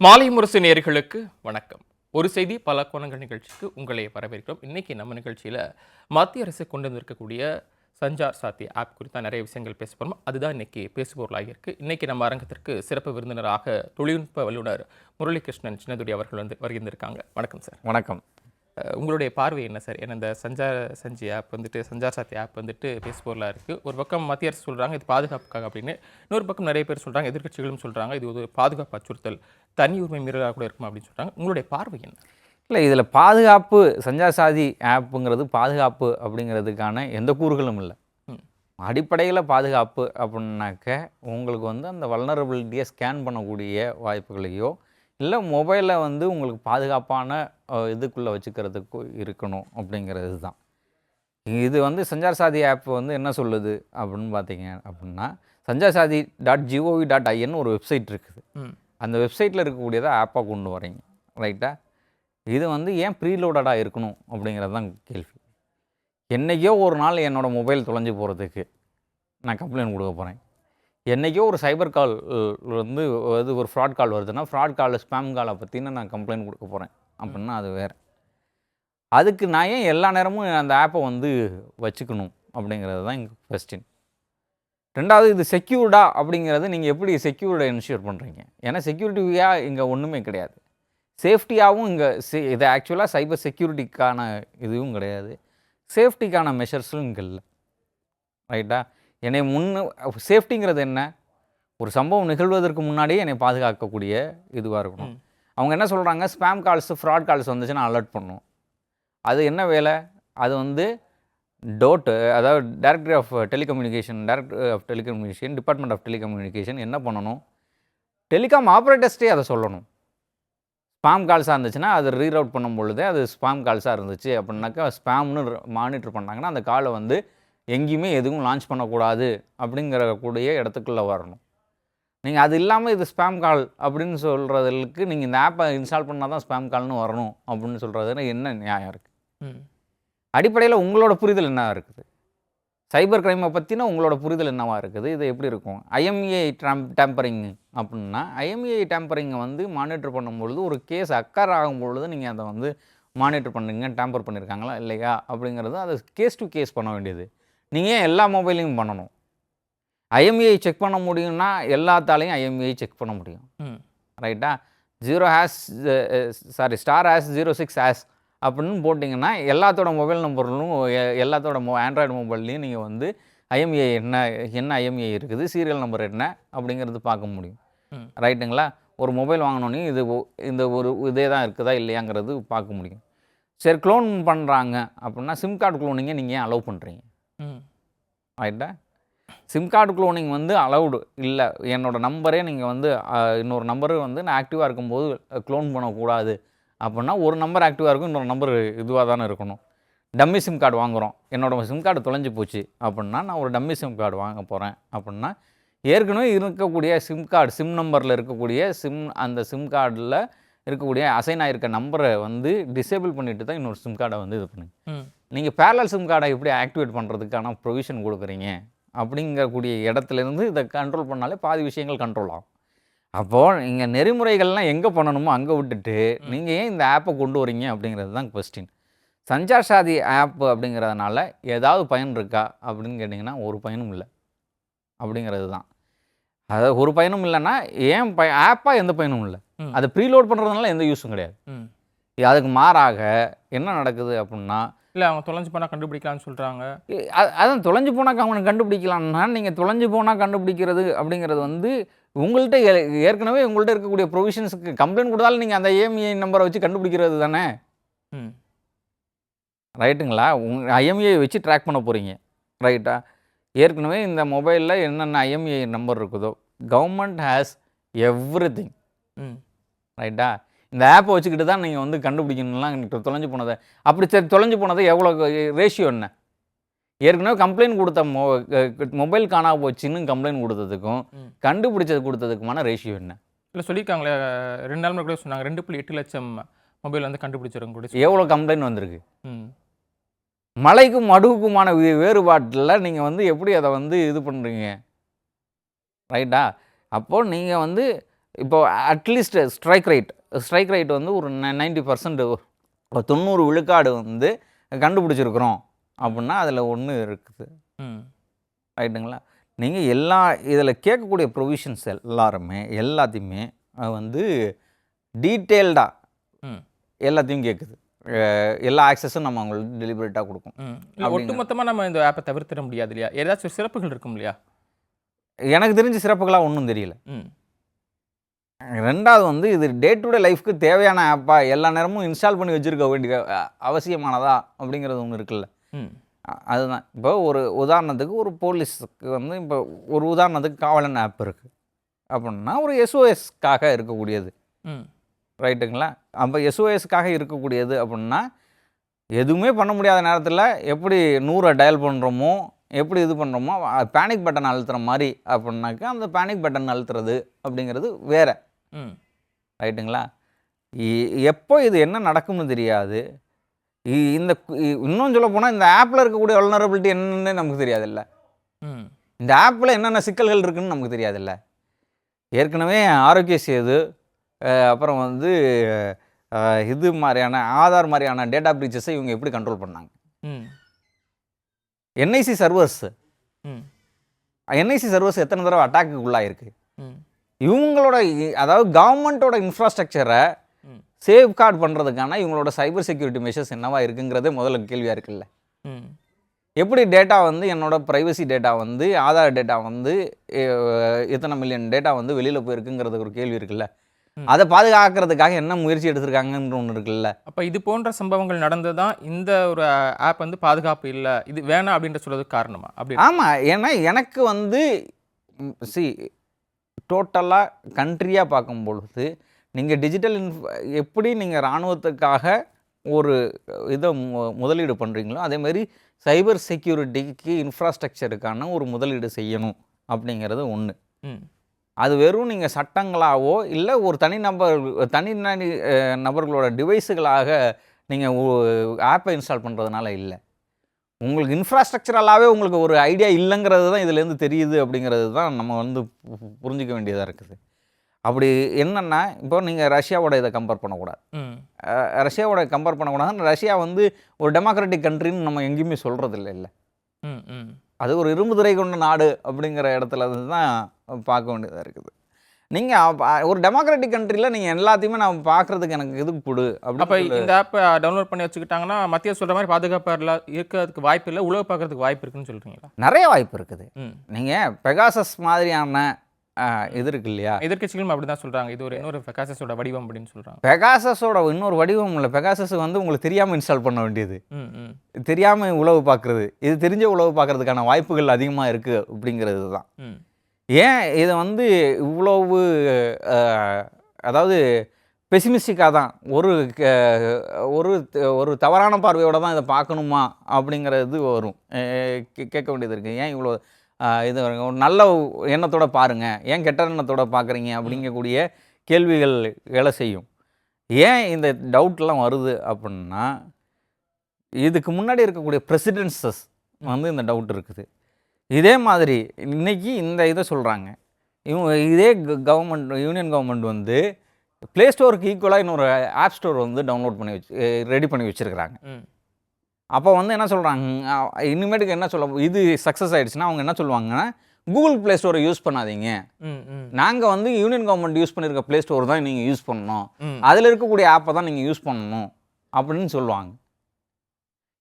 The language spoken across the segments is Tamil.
மாலை முரசு நேயர்களுக்கு வணக்கம். ஒரு செய்தி பல கோணங்கள் நிகழ்ச்சிக்கு உங்களை வரவேற்கிறோம். இன்னைக்கு நம்ம நிகழ்ச்சியில மத்திய அரசு கொண்டு வந்திருக்கக்கூடிய சஞ்சார் சாத்தி ஆப் குறித்த நிறைய விஷயங்கள் பேச போறோம். அதுதான் இன்னைக்கு பேசுபொருளாக இருக்கு. இன்னைக்கு நம்ம அரங்கத்திற்கு சிறப்பு விருந்தினராக தொழில்நுட்ப வல்லுநர் முரளிகிருஷ்ணன் சின்னதுரை அவர்கள் வருகின்றிருக்காங்க. வணக்கம் சார். வணக்கம். உங்களுடைய பார்வை என்ன சார்? ஏன்னா இந்த சஞ்சார் சாத்தி ஆப் வந்துட்டு பேசுபொருளாக இருக்குது. ஒரு பக்கம் மத்திய அரசு சொல்கிறாங்க இது பாதுகாப்புக்காக அப்படின்னு, இன்னொரு பக்கம் நிறைய பேர் சொல்கிறாங்க, எதிர்க்கட்சிகளும் சொல்கிறாங்க இது ஒரு பாதுகாப்பு அச்சுறுத்தல், தனி உரிமை மீறலாக கூட இருக்கும் அப்படின்னு சொல்கிறாங்க. உங்களுடைய பார்வை என்ன? இல்லை, இதில் பாதுகாப்பு சஞ்சார் சாதி ஆப்புங்கிறது பாதுகாப்பு அப்படிங்கிறதுக்கான எந்த கூறுகளும் இல்லை. அடிப்படையில் பாதுகாப்பு அப்படின்னாக்க உங்களுக்கு அந்த வல்னரபிலிட்டியை ஸ்கேன் பண்ணக்கூடிய வாய்ப்புகளையோ இல்லை மொபைலை உங்களுக்கு பாதுகாப்பான இதுக்குள்ளே வச்சுக்கிறதுக்கு இருக்கணும் அப்படிங்கிறது தான். இது சஞ்சார் சாதி ஆப் என்ன சொல்லுது அப்படின்னு பார்த்தீங்க அப்படின்னா, சஞ்சார் சாதி .gov.in ஒரு வெப்சைட் இருக்குது. அந்த வெப்சைட்டில் இருக்கக்கூடியதை ஆப்பாக கொண்டு வரீங்க, ரைட்டா? இது ஏன் ப்ரீலோடடாக இருக்கணும் அப்படிங்கிறது தான் கேள்வி. என்றைக்கோ ஒரு நாள் என்னோடய மொபைல் தொலைஞ்சு போகிறதுக்கு நான் கம்ப்ளைண்ட் கொடுக்க போகிறேன். என்றைக்கோ ஒரு சைபர் கால் ஒரு ஃப்ராட் கால் வருதுன்னா, ஃப்ராட் கால் ஸ்பேம் காலை பற்றின நான் கம்ப்ளைண்ட் கொடுக்க போகிறேன் அப்படின்னா அது வேறு. அதுக்கு நான் ஏன் எல்லா நேரமும் அந்த ஆப்பை வச்சுக்கணும் அப்படிங்கிறது தான் எங்கள் கொஸ்டின். ரெண்டாவது, இது செக்யூர்டா அப்படிங்கிறது நீங்கள் எப்படி செக்யூர்டை என்ஷூர் பண்ணுறீங்க? ஏன்னா செக்யூரிட்டியாக இங்கே ஒன்றுமே கிடையாது. சேஃப்டியாகவும் இங்கே இது ஆக்சுவலாக சைபர் செக்யூரிட்டிக்கான இதுவும் கிடையாது, சேஃப்டிக்கான மெஷர்ஸும் இங்கே இல்லை, ரைட்டா? என்னை சேஃப்டிங்கிறது என்ன? ஒரு சம்பவம் நிகழ்வதற்கு முன்னாடியே என்னை பாதுகாக்கக்கூடிய இதுவாக இருக்கணும். அவங்க என்ன சொல்கிறாங்க, ஸ்பேம் கால்ஸ் ஃப்ராட் கால்ஸ் வந்துச்சுன்னா அலர்ட் பண்ணும். அது என்ன வேலை? அது அதாவது director of telecommunication department of telecommunication என்ன பண்ணணும்? டெலிகாம் ஆப்ரேட்டர்ஸ்டே அதை சொல்லணும். ஸ்பாம் கால்ஸாக இருந்துச்சுன்னா அது ரீரவுட் பண்ணும் பொழுதே அது ஸ்பாம் கால்ஸாக இருந்துச்சு அப்படின்னாக்கா ஸ்பேம்னு மானிட்டர் பண்ணாங்கன்னா அந்த காலை எங்கேயுமே எதுவும் லான்ச் பண்ணக்கூடாது அப்படிங்கிறக்கூடிய இடத்துக்குள்ளே வரணும். நீங்கள் அது இல்லாமல் இது ஸ்பேம் கால் அப்படின்னு சொல்கிறதுக்கு நீங்கள் இந்த ஆப்பை இன்ஸ்டால் பண்ணால் தான் ஸ்பேம் கால்னு வரணும் அப்படின்னு சொல்கிறதுல என்ன நியாயம் இருக்குது? அடிப்படையில் உங்களோட புரிதல் என்ன இருக்குது? சைபர் கிரைமை பற்றினா உங்களோட புரிதல் என்னவாக இருக்குது? இது எப்படி இருக்கும்? ஐஎம்இஐ டேம்பரிங் அப்படின்னா, ஐஎம்இஐ டேம்பரிங்கை மானிட்டர் பண்ணும்பொழுது ஒரு கேஸ் அக்கர் ஆகும்பொழுது நீங்கள் அதை மானிட்டர் பண்ணுறீங்க, டேம்பர் பண்ணியிருக்காங்களா இல்லையா அப்படிங்கிறது அது கேஸ் டு கேஸ் பண்ண வேண்டியது. நீங்கள் ஏன் எல்லா மொபைலையும் பண்ணணும்? ஐஎம்இஐ செக் பண்ண முடியும்னா எல்லாத்தாலையும் ஐஎம்இஐ செக் பண்ண முடியும், ரைட்டா? *#06# அப்படின்னு போட்டிங்கன்னா எல்லாத்தோட மொபைல் நம்பர்லும் எல்லாத்தோட ஆண்ட்ராய்டு மொபைல்லையும் நீங்கள் ஐஎம்இஐ என்ன ஐஎம்இஐ இருக்குது, சீரியல் நம்பர் என்ன அப்படிங்கிறது பார்க்க முடியும், ரைட்டுங்களா? ஒரு மொபைல் வாங்கினோன்னே இந்த ஒரு இதே தான் இருக்குதா இல்லையாங்கிறது பார்க்க முடியும். சரி, க்ளோன் பண்ணுறாங்க அப்படின்னா சிம் கார்டு க்ளோனிங்கை நீங்கள் ஏன் அலோவ் பண்ணுறீங்க, ரைட்டா? சிம் கார்டு க்ளோனிங் அலௌடு இல்லை. என்னோடய நம்பரே நீங்கள் இன்னொரு நம்பரு நான் ஆக்டிவாக இருக்கும்போது க்ளோன் பண்ணக்கூடாது அப்படின்னா ஒரு நம்பர் ஆக்டிவாக இருக்கும், இன்னொரு நம்பர் இதுவாக தானே இருக்கணும். டம்மி சிம் கார்டு வாங்குகிறோம், என்னோடய சிம் கார்டு தொலைஞ்சு போச்சு அப்படின்னா நான் ஒரு டம்மி சிம் கார்டு வாங்க போகிறேன் அப்படின்னா ஏற்கனவே இருக்கக்கூடிய சிம் நம்பரில் இருக்கக்கூடிய அந்த சிம் கார்டில் இருக்கக்கூடிய அசைன் ஆகிருக்க நம்பரை டிசேபிள் பண்ணிட்டு தான் இன்னொரு சிம் கார்டை இது பண்ணுங்க. நீங்கள் பேரலல் சிம் கார்டை எப்படி ஆக்டிவேட் பண்ணுறதுக்கான ப்ரொவிஷன் கொடுக்குறீங்க அப்படிங்கக்கூடிய இடத்துலேருந்து இதை கண்ட்ரோல் பண்ணாலே பாதி விஷயங்கள் கண்ட்ரோல் ஆகும். அப்போது நீங்கள் நெறிமுறைகள்லாம் எங்கே பண்ணணுமோ அங்கே விட்டுட்டு நீங்கள் ஏன் இந்த ஆப்பை கொண்டு வரீங்க அப்படிங்கிறது தான் கொஸ்டின். சஞ்சார் சாதி ஆப் அப்படிங்கிறதுனால ஏதாவது பயன் இருக்கா அப்படின்னு கேட்டிங்கன்னா ஒரு பயனும் இல்லை அப்படிங்கிறது தான். அதாவது ஒரு பயனும் இல்லைன்னா ஏன் ஆப்பாக எந்த பயனும் இல்லை, அதை ப்ரீலோட் பண்ணுறதுனால எந்த யூஸும் கிடையாது. அதுக்கு மாறாக என்ன நடக்குது அப்படின்னா, இல்லை அவங்க தொலைஞ்சு போனால் கண்டுபிடிக்கலாம்னு சொல்கிறாங்க. அதான் தொலைஞ்சு போனால் அவனை கண்டுபிடிக்கலாம்னா நீங்கள் தொலைஞ்சு போனால் கண்டுபிடிக்கிறது அப்படிங்கிறது உங்கள்கிட்ட ஏற்கனவே உங்கள்கிட்ட இருக்கக்கூடிய ப்ரொவிஷன்ஸுக்கு கம்ப்ளைண்ட் கொடுத்தாலும் நீங்கள் அந்த ஐஎம்இஐ நம்பரை வச்சு கண்டுபிடிக்கிறது தானே, ரைட்டுங்களா? ஐஎம்இஐ வச்சு ட்ராக் பண்ண போகிறீங்க, ரைட்டா? ஏற்கனவே இந்த மொபைலில் என்னென்ன ஐஎம்இஐ நம்பர் இருக்குதோ கவர்மெண்ட் ஹேஸ் எவ்ரிதிங், ரைட்டா? இந்த ஆப்பை வச்சுக்கிட்டு தான் நீங்கள் கண்டுபிடிக்கணும்லாம் தொலைஞ்சு போனதை. அப்படி சரி, தொலைஞ்சு போனதை எவ்வளோ ரேஷியோ என்ன? ஏற்கனவே கம்ப்ளைண்ட் கொடுத்த மொபைல் காணா போச்சுன்னு கம்ப்ளைண்ட் கொடுத்ததுக்கும் கண்டுபிடிச்சது கொடுத்ததுக்குமான ரேஷியோ என்ன? இல்லை சொல்லியிருக்காங்களே 2 நாள் கூட சொன்னாங்க 2.8 லட்சம் மொபைல் கண்டுபிடிச்சிருங்க கூட. எவ்வளோ கம்ப்ளைண்ட் வந்திருக்கு? மலைக்கும் மடுவுக்குமான வேறுபாட்டில் நீங்கள் எப்படி அதை இது பண்ணுறீங்க, ரைட்டா? அப்போது நீங்கள் இப்போ அட்லீஸ்ட் ஸ்ட்ரைக் ரைட் வந்து ஒரு 90% 90 விழுக்காடு வந்து கண்டுபிடிச்சிருக்கிறோம் அப்படின்னா அதில் ஒன்று இருக்குது. ரைட்டுங்களா? நீங்கள் இதில் கேட்கக்கூடிய ப்ரொவிஷன்ஸ் எல்லாத்தையுமே வந்து டீட்டெயில்டாக எல்லாத்தையும் கேட்குது. எல்லா ஆக்சஸும் நம்ம அவங்களுக்கு டெலிபரேட்டாக கொடுக்கும். ஒட்டுமொத்தமாக நம்ம இந்த ஆப்பை தவிர்த்திட முடியாது இல்லையா? ஏதாச்சும் சிறப்புகள் இருக்கும் இல்லையா? எனக்கு தெரிஞ்ச சிறப்புகளாக ஒன்றும் தெரியல. ரெண்டாவது வந்து இது டே டு டே லைஃப்க்கு தேவையான ஆப்பாக எல்லா நேரமும் இன்ஸ்டால் பண்ணி வச்சுருக்க வேண்டிய அவசியமானதா அப்படிங்கிறது ஒன்று இருக்குல்ல. அதுதான். இப்போ ஒரு உதாரணத்துக்கு ஒரு போலீஸுக்கு வந்து இப்போ ஒரு உதாரணத்துக்கு காவலன் ஆப் இருக்குது அப்படின்னா ஒரு எஸ்ஓஎஸ்க்காக இருக்கக்கூடியது. ரைட்டுங்களா? அப்போ எஸ்ஓஎஸ்க்காக இருக்கக்கூடியது அப்படின்னா எதுவுமே பண்ண முடியாத நேரத்தில் எப்படி 100 டயல் பண்ணுறோமோ எப்படி இது பண்ணுறோமோ பேனிக் பட்டன் அழுத்துற மாதிரி அப்படின்னாக்கா அந்த பேனிக் பட்டன் அழுத்துறது அப்படிங்கிறது வேறு. ரைட்டுங்களா? எப்போ இது என்ன நடக்கும்னு தெரியாது. இன்னும் சொல்ல போனால் இந்த ஆப்பில் இருக்கக்கூடிய வல்னரபிலிட்டி என்னன்னு நமக்கு தெரியாதுல்ல. இந்த ஆப்பில் என்னென்ன சிக்கல்கள் இருக்குன்னு நமக்கு தெரியாதுல்ல. ஏற்கனவே ஆரோக்கிய சேது அப்புறம் வந்து இது மாதிரியான ஆதார் மாதிரியான டேட்டா பிரீச்சஸை இவங்க எப்படி கண்ட்ரோல் பண்ணாங்க. என்ஐசி சர்வர்ஸ் எத்தனை தடவை அட்டாக்கு உள்ளாயிருக்கு. இவங்களோட அதாவது கவர்மெண்ட்டோட இன்ஃப்ராஸ்ட்ரக்சரை சேஃப்கார்ட் பண்ணுறதுக்கான இவங்களோட சைபர் செக்யூரிட்டி மெஷர்ஸ் என்னவா இருக்குங்கிறதே முதல்ல கேள்வியாக இருக்குல்ல. எப்படி டேட்டா வந்து என்னோட ப்ரைவசி டேட்டா வந்து ஆதார் டேட்டா வந்து எத்தனை மில்லியன் டேட்டா வந்து வெளியில் போயிருக்குங்கிறது ஒரு கேள்வி இருக்குல்ல. அதை பாதுகாக்கிறதுக்காக என்ன முயற்சி எடுத்திருக்காங்கன்ற ஒன்று இருக்குல்ல. அப்போ இது போன்ற சம்பவங்கள் நடந்து தான் இந்த ஒரு ஆப் வந்து பாதுகாப்பு இல்லை, இது வேணாம் அப்படின்ற சொல்றதுக்கு காரணமா? அப்படி ஆமாம். ஏன்னா எனக்கு வந்து டோட்டலாக கண்ட்ரியாக பார்க்கும் பொழுது நீங்கள் டிஜிட்டல் எப்படி நீங்கள் இராணுவத்துக்காக ஒரு இதை முதலீடு பண்ணுறீங்களோ அதேமாதிரி சைபர் செக்யூரிட்டிக்கு இன்ஃப்ராஸ்ட்ரக்சருக்கான ஒரு முதலீடு செய்யணும் அப்படிங்கிறது ஒன்று. அது வெறும் நீங்கள் சட்டங்களாகவோ இல்லை ஒரு தனி நபர்களோட டிவைஸுகளாக நீங்கள் ஆப்பை இன்ஸ்டால் பண்ணுறதுனால இல்லை. உங்களுக்கு இன்ஃப்ராஸ்ட்ரக்சரலாகவே உங்களுக்கு ஒரு ஐடியா இல்லைங்கிறது தான் இதுலேருந்து தெரியுது அப்படிங்கிறது தான் நம்ம வந்து புரிஞ்சிக்க வேண்டியதாக இருக்குது. அப்படி என்னென்னா இப்போ நீங்கள் ரஷ்யாவோட இதை கம்பேர் பண்ணக்கூடாது. ரஷ்யா வந்து ஒரு டெமோக்ராட்டிக் கண்ட்ரின்னு நம்ம எங்கேயுமே சொல்கிறது இல்லை. அது ஒரு இரும்பு துறை கொண்ட நாடு அப்படிங்கிற இடத்துல தான் பார்க்க வேண்டியதாக இருக்குது. நீங்கள் ஒரு டெமோக்ராட்டிக் கண்ட்ரியில் நீங்கள் எல்லாத்தையுமே நான் பார்க்குறதுக்கு எனக்கு எதுக்கு கொடு அப்போ இந்த ஆப்பை டவுன்லோட் பண்ணி வச்சுக்கிட்டாங்கன்னா மத்திய சொல்கிற மாதிரி பாதுகாப்பாக இருக்கிறதுக்கு வாய்ப்பு இல்லை, உழவு பார்க்குறதுக்கு வாய்ப்பு இருக்குன்னு சொல்கிறீங்களா? நிறைய வாய்ப்பு இருக்குது. நீங்கள் பெகாசஸ் மாதிரியான இது இருக்கு இல்லையா, எதிர்க்கட்சிகளும் அப்படி தான் சொல்கிறாங்க. இது ஒரு இன்னொரு பெகாசஸோட வடிவம் அப்படின்னு சொல்கிறாங்க. பெகாசஸோட இன்னொரு வடிவம் இல்லை. பெகாசஸ் வந்து உங்களுக்கு தெரியாமல் இன்ஸ்டால் பண்ண வேண்டியது, தெரியாமல் உளவு பார்க்குறது. இது தெரிஞ்ச உளவு பார்க்குறதுக்கான வாய்ப்புகள் அதிகமாக இருக்குது அப்படிங்கிறது தான். ஏன் இதை வந்து இவ்வளவு அதாவது பெசிமிஸ்டிக்காக தான் ஒரு தவறான பார்வையோடு தான் இதை பார்க்கணுமா அப்படிங்கிறது வரும், கேட்க வேண்டியது இருக்குது. ஏன் இவ்வளோ இது ஒரு நல்ல எண்ணத்தோடு பாருங்கள், ஏன் கெட்ட எண்ணத்தோடு பார்க்குறீங்க அப்படிங்கக்கூடிய கேள்விகள் எழ செய்யும். ஏன் இந்த டவுட்லாம் வருது அப்படின்னா இதுக்கு முன்னாடி இருக்கக்கூடிய பிரசிடென்சஸ் வந்து இந்த டவுட் இருக்குது. இதே மாதிரி இன்றைக்கி இந்த இதை சொல்கிறாங்க. இதே யூனியன் கவர்மெண்ட் வந்து ப்ளே ஸ்டோருக்கு ஈக்குவலாக இன்னொரு ஆப் ஸ்டோர் வந்து டவுன்லோட் பண்ணி ரெடி பண்ணி வச்சுருக்கிறாங்க. அப்போ வந்து என்ன சொல்கிறாங்க, இனிமேட்டுக்கு என்ன இது சக்ஸஸ் ஆகிடுச்சுன்னா அவங்க என்ன சொல்லுவாங்கன்னா, கூகுள் ப்ளே ஸ்டோரை யூஸ் பண்ணாதீங்க, நாங்கள் வந்து யூனியன் கவர்மெண்ட் யூஸ் பண்ணியிருக்க ப்ளே ஸ்டோர் தான் நீங்கள் யூஸ் பண்ணணும், அதில் இருக்கக்கூடிய ஆப்பை தான் நீங்கள் யூஸ் பண்ணணும் அப்படின்னு சொல்லுவாங்க.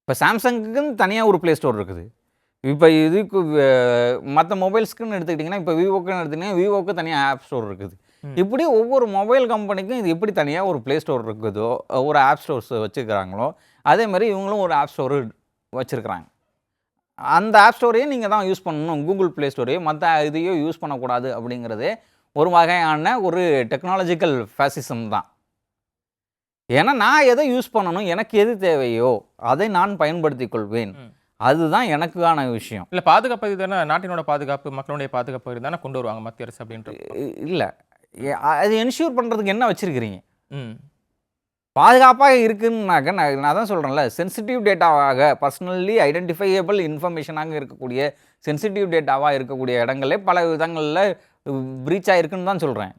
இப்போ சாம்சங்குன்னு தனியாக ஒரு ப்ளே ஸ்டோர் இருக்குது. இப்போ இதுக்கு மற்ற மொபைல்ஸ்க்குன்னு எடுத்துக்கிட்டிங்கன்னா, இப்போ விவோக்குன்னு எடுத்துக்கிட்டிங்கன்னா விவோக்கு தனியாக ஆப் ஸ்டோர் இருக்குது. இப்படி ஒவ்வொரு மொபைல் கம்பெனிக்கும் இது எப்படி தனியாக ஒரு ப்ளே ஸ்டோர் இருக்குதோ, ஒரு ஆப் ஸ்டோர்ஸ் வச்சுருக்கிறாங்களோ, அதே மாதிரி இவங்களும் ஒரு ஆப் ஸ்டோரு வச்சுருக்கிறாங்க. அந்த ஆப் ஸ்டோரையும் நீங்கள் தான் யூஸ் பண்ணணும், கூகுள் ப்ளே ஸ்டோரையும் மற்ற இதையோ யூஸ் பண்ணக்கூடாது அப்படிங்கிறது ஒரு வகையான ஒரு டெக்னாலஜிக்கல் ஃபேசிசம் தான். ஏன்னா நான் எதை யூஸ் பண்ணணும், எனக்கு எது தேவையோ அதை நான் பயன்படுத்தி கொள்வேன், அதுதான் எனக்கான விஷயம். இல்லை பாதுகாப்பு இதுதானே, நாட்டினோட பாதுகாப்பு மக்களுடைய பாதுகாப்பு இதுதானே கொண்டு வருவாங்க மத்திய அரசு அப்படின்ற. இல்லை, அது என்ஷூர் பண்ணுறதுக்கு என்ன வச்சுருக்கிறீங்க? பாதுகாப்பாக இருக்குன்னாக்க நான் தான் சொல்கிறேன்ல, சென்சிட்டிவ் டேட்டாவாக பர்சனலி ஐடென்டிஃபையபிள் இன்ஃபர்மேஷனாக இருக்கக்கூடிய சென்சிட்டிவ் டேட்டாவாக இருக்கக்கூடிய இடங்களே பல விதங்களில் ப்ரீச் ஆகிருக்குன்னு தான் சொல்கிறேன்.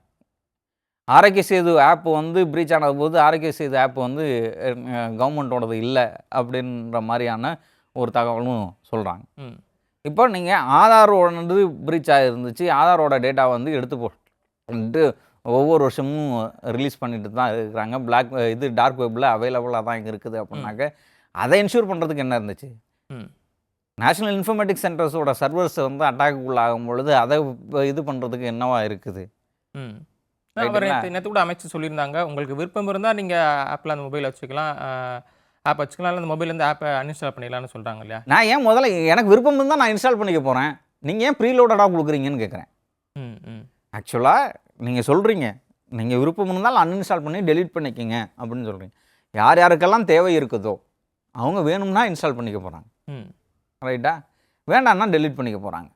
ஆரோக்கிய சேது ஆப் வந்து பிரீச் ஆனது போது ஆரோக்கிய சேது ஆப் வந்து கவர்மெண்ட்டோடது இல்லை அப்படின்ற மாதிரியான ஒரு தகவலும் சொல்கிறாங்க. ம். இப்போ நீங்கள் ஆதாரோடது பிரீச் ஆகிருந்துச்சு, ஆதாரோட டேட்டா வந்து எடுத்து போட்டு ஒவ்வொரு வருஷமும் ரிலீஸ் பண்ணிட்டு தான் இருக்கிறாங்க. இது டார்க் வெப்பில் அவைலபிளாக தான் இருக்குது அப்படின்னாக்க அதை இன்ஷூர் பண்ணுறதுக்கு என்ன இருந்துச்சு? ம். நேஷனல் இன்ஃபர்மேட்டிக்ஸ் சென்டர்ஸோட சர்வர்ஸ் வந்து அட்டாக் உள்ளாகும் பொழுது அதை இது பண்ணுறதுக்கு என்னவா இருக்குது? ம். அவர் நேற்று கூட அமைச்சு சொல்லியிருந்தாங்க, உங்களுக்கு விருப்பம் இருந்தால் நீங்கள் ஆப்பில் அந்த மொபைலை வச்சுக்கலாம், ஆப் வச்சுக்கலாம், இல்லை அந்த மொபைல்லேருந்து ஆப்பை அன்இன்ஸ்டால் பண்ணிடலாம்னு சொல்கிறாங்க இல்லையா? நான் ஏன் முதல்ல எனக்கு விருப்பம் இருந்தால் நான் இன்ஸ்டால் பண்ணிக்க போகிறேன், நீங்கள் ஏன் ப்ரீலோடடாக கொடுக்குறீங்கன்னு கேட்குறேன். ம். ம். ஆக்சுவலாக நீங்கள் சொல்கிறீங்க, நீங்கள் விருப்பம் இருந்தால் அன்இன்ஸ்டால் பண்ணி டெலீட் பண்ணிக்கங்க அப்படின்னு சொல்கிறீங்க. யார் யாருக்கெல்லாம் தேவை இருக்குதோ அவங்க வேணும்னா இன்ஸ்டால் பண்ணிக்க போகிறாங்க. ம். ரைட்டா? வேண்டாம்னா டெலீட் பண்ணிக்க போகிறாங்க.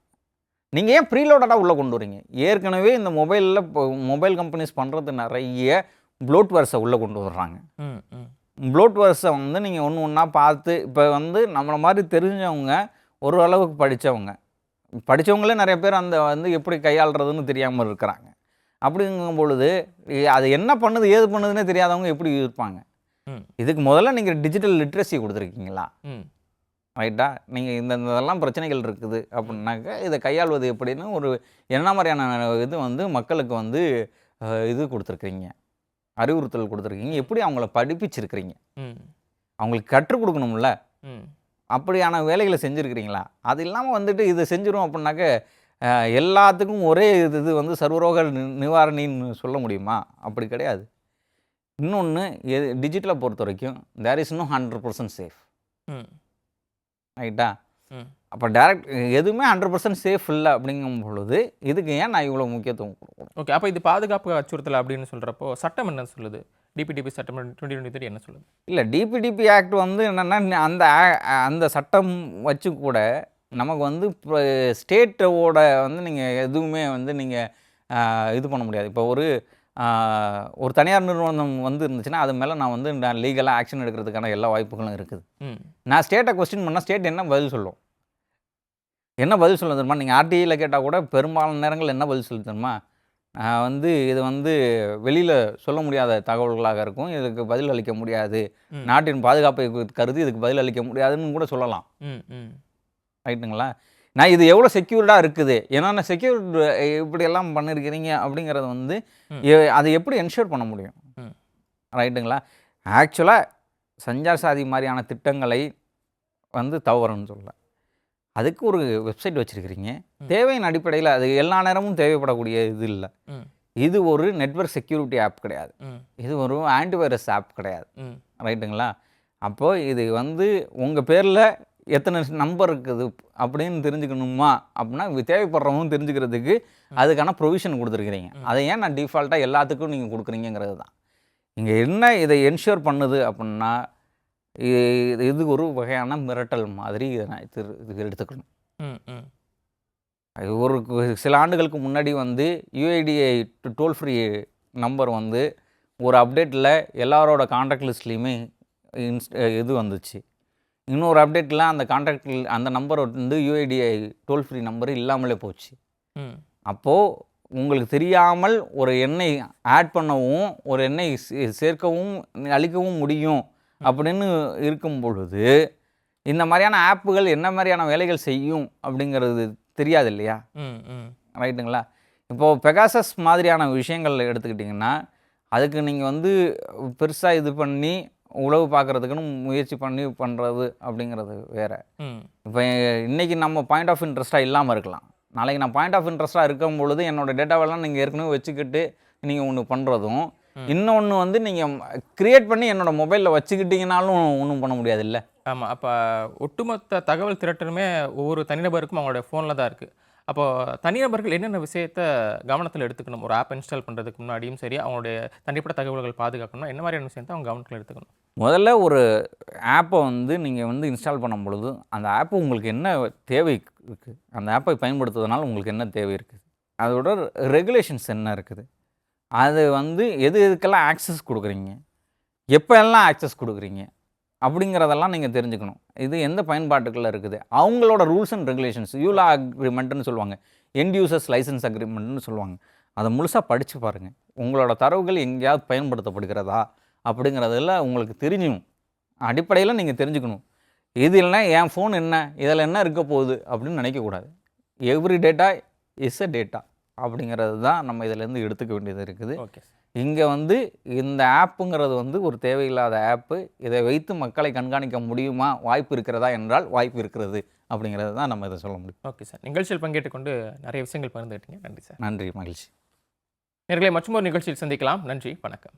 நீங்கள் ஏன் ப்ரீலோடடாக உள்ளே கொண்டு வரீங்க? ஏற்கனவே இந்த மொபைலில் இப்போ மொபைல் கம்பெனிஸ் பண்ணுறது நிறைய ப்ளோட்வேர்ஸை உள்ளே கொண்டு வர்றாங்க. ம். ம். ப்ளோட்வேர்ஸை வந்து நீங்கள் ஒன்று ஒன்றா பார்த்து, இப்போ வந்து நம்மளை மாதிரி தெரிஞ்சவங்க, ஒரு அளவுக்கு படித்தவங்களே நிறைய பேர் அந்த வந்து எப்படி கையாளுறதுன்னு தெரியாமல் இருக்கிறாங்க. அப்படிங்கும் பொழுது அது என்ன பண்ணுது ஏது பண்ணுதுன்னே தெரியாதவங்க எப்படி இருப்பாங்க? ம். இதுக்கு முதல்ல நீங்கள் டிஜிட்டல் லிட்ரஸி கொடுத்துருக்கீங்களா? ம். ரைட்டா? நீங்கள் இதெல்லாம் பிரச்சனைகள் இருக்குது அப்படின்னாக்க இதை கையாள்வது எப்படின்னு ஒரு என்ன மாதிரியான இது வந்து மக்களுக்கு வந்து இது கொடுத்துருக்குறீங்க, அறிவுறுத்தல் கொடுத்துருக்கீங்க, எப்படி அவங்கள படிப்பிச்சிருக்கிறீங்க, ம். அவங்களுக்கு கற்றுக் கொடுக்கணும்ல, ம். அப்படியான வேலைகளை செஞ்சுருக்கிறீங்களா? அது இல்லாமல் வந்துட்டு இதை செஞ்சிடும் அப்படின்னாக்க எல்லாத்துக்கும் ஒரே இது வந்து சர்வரோக நிவாரணின்னு சொல்ல முடியுமா? அப்படி கிடையாது. இன்னொன்று டிஜிட்டலை பொறுத்த வரைக்கும் தேர் இஸ் நோ 100% சேஃப். ம். ரைட்டா? ம். அப்போ டைரக்ட் எதுவுமே 100% சேஃப் இல்லை அப்படிங்கும் பொழுது இதுக்கு ஏன் நான் இவ்வளோ முக்கியத்துவம் கொடுக்கணும்? ஓகே. அப்போ இது பாதுகாப்பு அச்சுறுத்தல் அப்படின்னு சொல்கிறப்போ சட்டம் என்ன சொல்லுது? டிபிடிபி சட்டம் 2023 என்ன சொல்லுது? இல்லை, டிபிடிபி ஆக்ட் வந்து என்னென்னா அந்த சட்டம் வச்சு கூட நமக்கு வந்து இப்போ ஸ்டேட்டோட வந்து நீங்கள் எதுவுமே வந்து நீங்கள் இது பண்ண முடியாது. இப்போ ஒரு தனியார் நிறுவனம் வந்து இருந்துச்சுன்னா அது மேலே நான் லீகலாக ஆக்ஷன் எடுக்கிறதுக்கான எல்லா வாய்ப்புகளும் இருக்குது. நான் ஸ்டேட்டை கொஸ்டின் பண்ணால் ஸ்டேட் என்ன பதில் சொல்லும்? தெரியுமா? நீங்கள் ஆர்டிஐயில் கேட்டால் கூட பெரும்பாலான நேரங்கள் என்ன பதில் சொல்லி தெரியுமா? இது வந்து வெளியில் சொல்ல முடியாத தகவல்களாக இருக்கும், இதுக்கு பதில் அளிக்க முடியாது, நாட்டின் பாதுகாப்பை கருதி இதுக்கு பதில் அளிக்க முடியாதுன்னு கூட சொல்லலாம். ரைட்டுங்களா? நான் இது எவ்வளோ செக்யூர்டாக இருக்குது, என்னென்ன செக்யூர்ட் இப்படியெல்லாம் பண்ணியிருக்கிறீங்க அப்படிங்கிறத வந்து அதை எப்படி என்ஷூர் பண்ண முடியும்? ரைட்டுங்களா? ஆக்சுவலாக சஞ்சார் சாதி மாதிரியான திட்டங்களை வந்து தவறுன்னு சொல்லலை. அதுக்கு ஒரு வெப்சைட் வச்சுருக்கிறீங்க, தேவையின் அடிப்படையில் அது எல்லா நேரமும் தேவைப்படக்கூடிய இது இல்லை. இது ஒரு நெட்வொர்க் செக்யூரிட்டி ஆப் கிடையாது, இது ஒரு ஆன்டிவைரஸ் ஆப் கிடையாது. ரைட்டுங்களா? அப்போது இது வந்து உங்கள் பேரில் எத்தனை நம்பர் இருக்குது அப்படின்னு தெரிஞ்சுக்கணுமா அப்படின்னா தேவைப்படுறவங்க தெரிஞ்சுக்கிறதுக்கு அதுக்கான ப்ரொவிஷன் கொடுத்துருக்கிறீங்க. அதை ஏன் நான் டிஃபால்ட்டாக எல்லாத்துக்கும் நீங்கள் கொடுக்குறீங்கிறது தான் இங்கே என்ன இதை என்ஷூர் பண்ணுது அப்படின்னா, இது ஒரு வகையான மிரட்டல் மாதிரி இதை நான் இது எடுத்துக்கணும். ஒரு சில ஆண்டுகளுக்கு முன்னாடி வந்து யுஐடிஐ டோல் ஃப்ரீ நம்பர் வந்து ஒரு அப்டேட்டில் எல்லாரோட கான்டாக்ட் லிஸ்ட்லேயுமே இது வந்துச்சு. இன்னொரு அப்டேட்டில் அந்த கான்டாக்டில் அந்த நம்பர் வந்து யுஐடிஐ டோல் ஃப்ரீ நம்பர் இல்லாமலே போச்சு. அப்போது உங்களுக்கு தெரியாமல் ஒரு எண்ணை ஆட் பண்ணவும் ஒரு எண்ணை சேர்க்கவும் அழிக்கவும் முடியும் அப்படின்னு இருக்கும் பொழுது இந்த மாதிரியான ஆப்புகள் என்ன மாதிரியான வேலைகள் செய்யும் அப்படிங்கிறது தெரியாது இல்லையா? ரைட்டுங்களா? இப்போது பெகாசஸ் மாதிரியான விஷயங்கள் எடுத்துக்கிட்டிங்கன்னா அதுக்கு நீங்கள் வந்து பெருசாக இது பண்ணி உளவு பார்க்குறதுக்குன்னு முயற்சி பண்ணி பண்ணுறது அப்படிங்கிறது வேறு. இப்போ இன்றைக்கி நம்ம பாயிண்ட் ஆஃப் இன்ட்ரெஸ்ட்டாக இல்லாமல் இருக்கலாம், நாளைக்கு நான் பாயிண்ட் ஆஃப் இன்ட்ரெஸ்ட்டாக இருக்கும் பொழுது என்னோடய டேட்டாவெல்லாம் நீங்கள் ஏற்கனவே வச்சுக்கிட்டு நீங்கள் ஒன்று பண்ணுறதும், இன்னொன்று வந்து நீங்கள் க்ரியேட் பண்ணி என்னோடய மொபைலில் வச்சுக்கிட்டிங்கனாலும் ஒன்றும் பண்ண முடியாது இல்லை? ஆமாம். அப்போ ஒட்டுமொத்த தகவல் திரட்டலுமே ஒவ்வொரு தனிநபருக்கும் அவங்களோட ஃபோனில் தான் இருக்குது. அப்போது தனிநபர்கள் என்னென்ன விஷயத்தை கவனத்தில் எடுத்துக்கணும்? ஒரு ஆப் இன்ஸ்டால் பண்ணுறதுக்கு முன்னாடியும் சரி, அவங்களுடைய தனிப்பட்ட தகவல்கள் பாதுகாக்கணும்னா என்ன மாதிரியான விஷயத்தை அவங்க கவனத்தில் எடுத்துக்கணும்? முதல்ல ஒரு ஆப்பை வந்து நீங்கள் வந்து இன்ஸ்டால் பண்ணும் பொழுது அந்த ஆப்பு உங்களுக்கு என்ன தேவை இருக்குது, அந்த ஆப்பை பயன்படுத்துவதனால உங்களுக்கு என்ன தேவை இருக்குது, அதோட ரெகுலேஷன்ஸ் என்ன இருக்குது, அது வந்து எதுக்கெல்லாம் ஆக்சஸ் கொடுக்குறீங்க, எப்போ எல்லாம் ஆக்சஸ் கொடுக்குறீங்க அப்படிங்கிறதெல்லாம் நீங்கள் தெரிஞ்சுக்கணும். இது எந்த பயன்பாட்டுக்குள்ளே இருக்குது, அவங்களோட ரூல்ஸ் அண்ட் ரெகுலேஷன்ஸ், யூலா அக்ரிமெண்ட்னு சொல்லுவாங்க, எண்ட் யூசர்ஸ் லைசன்ஸ் அக்ரிமெண்ட்னு சொல்லுவாங்க, அதை முழுசாக படித்து பாருங்கள். உங்களோட தரவுகள் எங்கேயாவது பயன்படுத்தப்படுகிறதா அப்படிங்கிறதுல உங்களுக்கு தெரிஞ்சும் அடிப்படையில் நீங்கள் தெரிஞ்சுக்கணும். இது இல்லைனா என் ஃபோன் என்ன, இதில் என்ன இருக்க போகுது அப்படின்னு நினைக்கக்கூடாது. Every data is a data அப்படிங்கிறது தான் நம்ம இதிலேருந்து எடுத்துக்க வேண்டியது இருக்குது. Okay sir. இங்கே இந்த ஆப்புங்கிறது ஒரு தேவையில்லாத ஆப்பு. இதை வைத்து மக்களை கண்காணிக்க முடியுமா, வாய்ப்பு இருக்கிறதா என்றால் வாய்ப்பு இருக்கிறது அப்படிங்கிறது தான் நம்ம இதை சொல்ல முடியும். Okay sir. நிகழ்ச்சியில் பங்கேற்றுக்கொண்டு நிறைய விஷயங்கள் பகிர்ந்துக்கிட்டீங்க. நன்றி சார். நன்றி, மகிழ்ச்சி. நேயர்களே, மற்றொரு நிகழ்ச்சியில் சந்திக்கலாம். நன்றி, வணக்கம்.